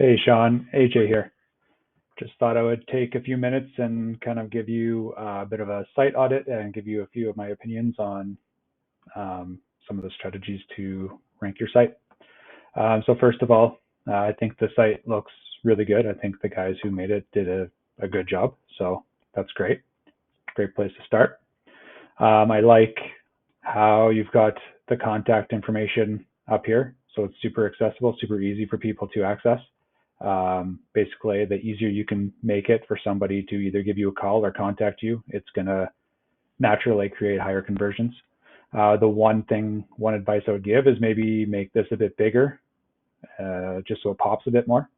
Hey Shawn, AJ here. Just thought I would take a few minutes and kind of give you a bit of a site audit and give you a few of my opinions on some of the strategies to rank your site. So first of all, I think the site looks really good. I think the guys who made it did a good job. So that's great. Great place to start. I like how you've got the contact information up here. So it's super accessible, super easy for people to access. Basically, the easier you can make it for somebody to either give you a call or contact you, it's going to naturally create higher conversions. The one advice I would give is maybe make this a bit bigger, just so it pops a bit more.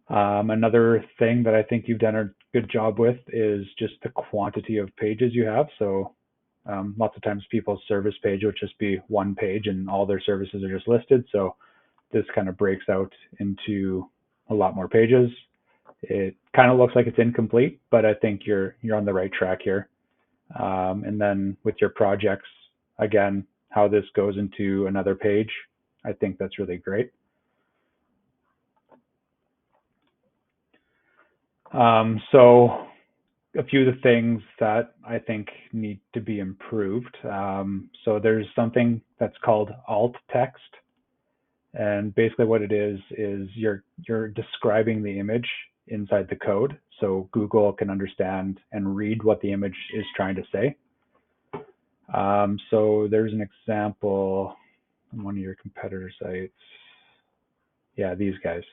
Another thing that I think you've done a good job with is just the quantity of pages you have. So lots of times people's service page would just be one page and all their services are just listed. So this kind of breaks out into a lot more pages. It kind of looks like it's incomplete, but I think you're on the right track here. And then with your projects, again, how this goes into another page, I think that's really great. So a few of the things that I think need to be improved. So there's something that's called alt text. And basically what it is you're describing the image inside the code so Google can understand and read what the image is trying to say. So there's an example on one of your competitor sites. Yeah, these guys.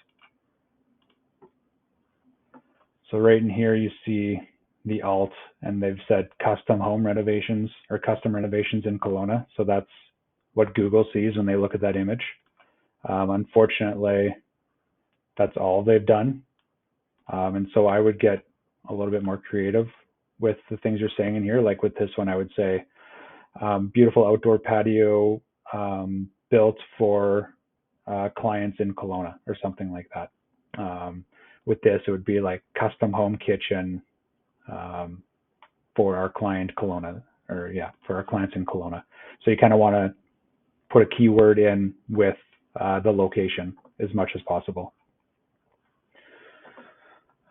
So right in here you see the alt, and they've said custom home renovations or custom renovations in Kelowna. So that's what Google sees when they look at that image. Unfortunately, that's all they've done. And so I would get a little bit more creative with the things you're saying in here. Like with this one, I would say beautiful outdoor patio built for clients in Kelowna or something like that. With this, it would be like custom home kitchen for our client Kelowna, or yeah, for our clients in Kelowna. So you kind of want to put a keyword in with the location as much as possible.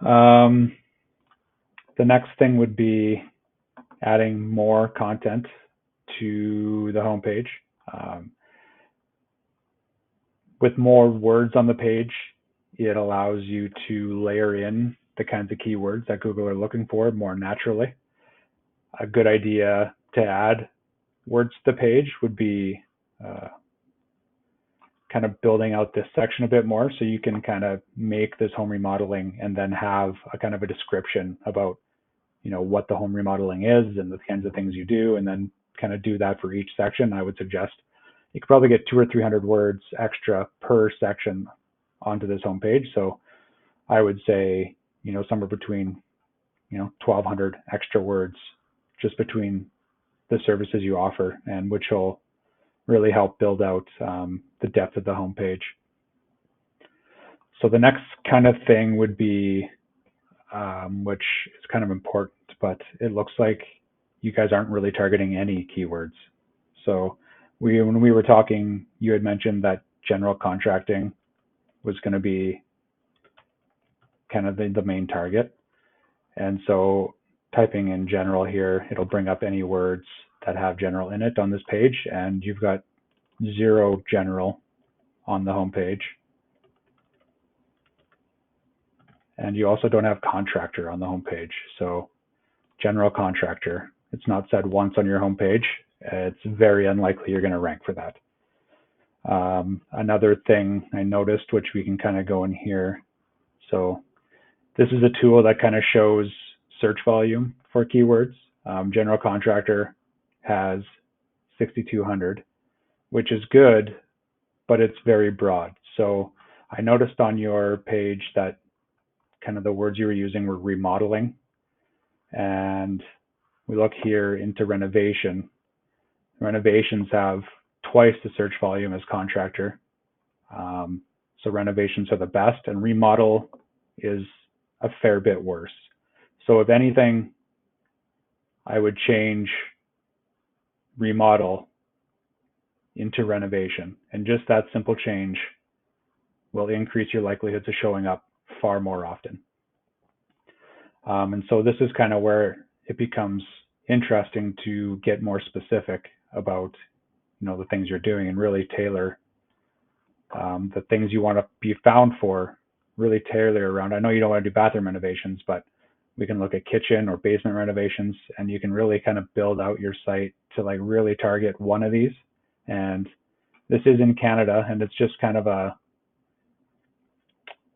The next thing would be adding more content to the homepage. With more words on the page, it allows you to layer in the kinds of keywords that Google are looking for more naturally. A good idea to add words to the page would be kind of building out this section a bit more so you can kind of make this home remodeling and then have a kind of a description about, you know, what the home remodeling is and the kinds of things you do, and then kind of do that for each section. I would suggest you could probably get 200 or 300 words extra per section onto this homepage. So I would say, you know, somewhere between, you know, 1,200 extra words just between the services you offer, and which will really help build out the depth of the homepage. So the next kind of thing would be, which is kind of important, but it looks like you guys aren't really targeting any keywords. So when we were talking, you had mentioned that general contracting was going to be kind of the main target. And so typing in general here, it'll bring up any words that have general in it on this page, and you've got 0 general on the homepage. And you also don't have contractor on the homepage. So general contractor, it's not said once on your homepage. It's very unlikely you're going to rank for that. Another thing I noticed, which we can kind of go in here. So this is a tool that kind of shows search volume for keywords. General contractor has 6,200, which is good, but it's very broad. So I noticed on your page that kind of the words you were using were remodeling. And we look here into renovation. Renovations have twice the search volume as contractor. So renovations are the best, and remodel is a fair bit worse. So if anything, I would change remodel into renovation, and just that simple change will increase your likelihoods of showing up far more often. And so this is kind of where it becomes interesting to get more specific about, the things you're doing and really tailor the things you want to be found for, really tailor around. I know you don't want to do bathroom renovations, but we can look at kitchen or basement renovations, and you can really kind of build out your site to like really target one of these. And this is in Canada, and it's just kind of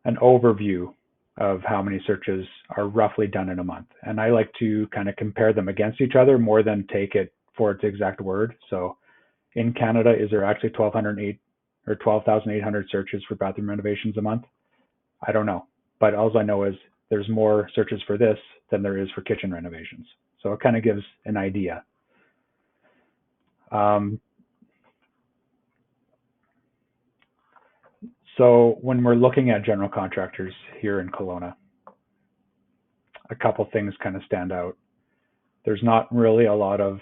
an overview of how many searches are roughly done in a month. And I like to kind of compare them against each other more than take it for its exact word. So in Canada, is there actually 1,208 or 12,800 searches for bathroom renovations a month? I don't know. But all I know is there's more searches for this than there is for kitchen renovations. So it kind of gives an idea. So when we're looking at general contractors here in Kelowna, a couple things kind of stand out. There's not really a lot of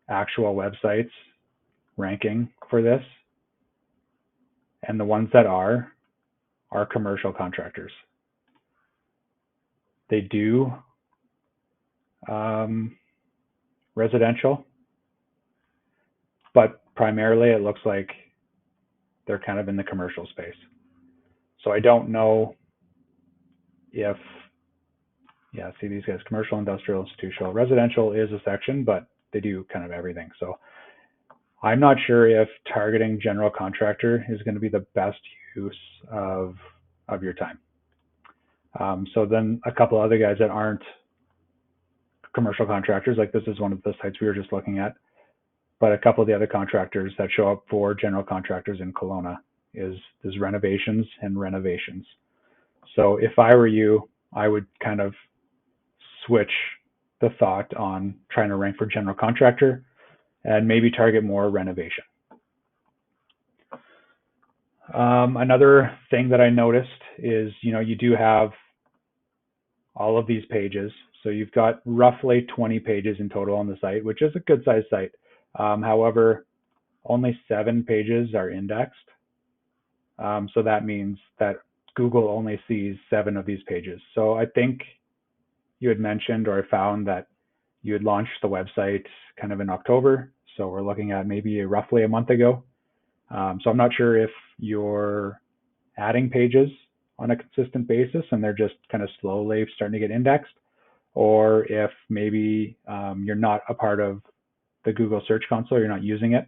actual websites ranking for this. And the ones that are commercial contractors. They do residential, but primarily it looks like they're kind of in the commercial space. So I don't know if, see these guys, commercial, industrial, institutional. Residential is a section, but they do kind of everything. So I'm not sure if targeting general contractor is going to be the best use of your time. So then a couple other guys that aren't commercial contractors, like this is one of the sites we were just looking at, but a couple of the other contractors that show up for general contractors in Kelowna is renovations and renovations. So if I were you, I would kind of switch the thought on trying to rank for general contractor and maybe target more renovation. Another thing that I noticed is, you do have all of these pages. So you've got roughly 20 pages in total on the site, which is a good sized site. However, only 7 pages are indexed. So that means that Google only sees 7 of these pages. So I think you had mentioned, or I found that you had launched the website kind of in October. So we're looking at maybe roughly a month ago. So I'm not sure if you're adding pages on a consistent basis and they're just kind of slowly starting to get indexed, or if maybe you're not a part of the Google Search Console, you're not using it.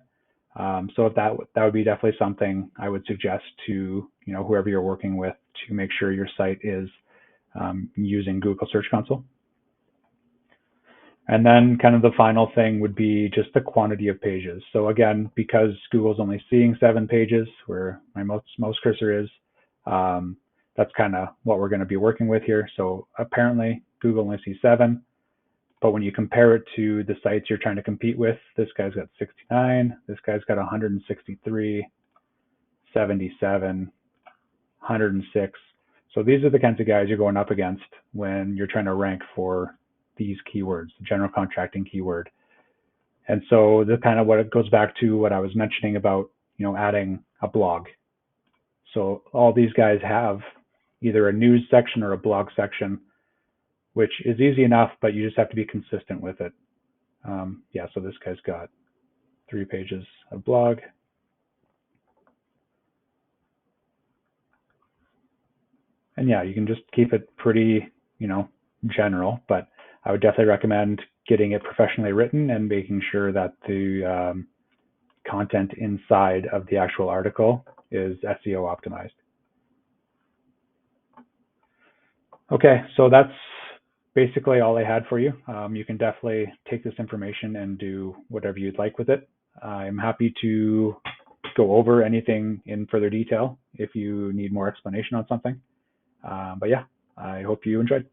So if that would be definitely something I would suggest to whoever you're working with, to make sure your site is using Google Search Console. And then kind of the final thing would be just the quantity of pages. So again, because Google's only seeing 7 pages, where my most cursor is, that's kind of what we're going to be working with here. So apparently Google only sees 7, but when you compare it to the sites you're trying to compete with, this guy's got 69, this guy's got 163, 77, 106. So these are the kinds of guys you're going up against when you're trying to rank for these keywords, the general contracting keyword. And so the kind of what it goes back to what I was mentioning about, adding a blog. So all these guys have either a news section or a blog section, which is easy enough, but you just have to be consistent with it. So this guy's got 3 pages of blog. And you can just keep it pretty, general, but I would definitely recommend getting it professionally written and making sure that the content inside of the actual article is SEO optimized. Okay, so that's basically all I had for you. You can definitely take this information and do whatever you'd like with it. I'm happy to go over anything in further detail if you need more explanation on something. But I hope you enjoyed.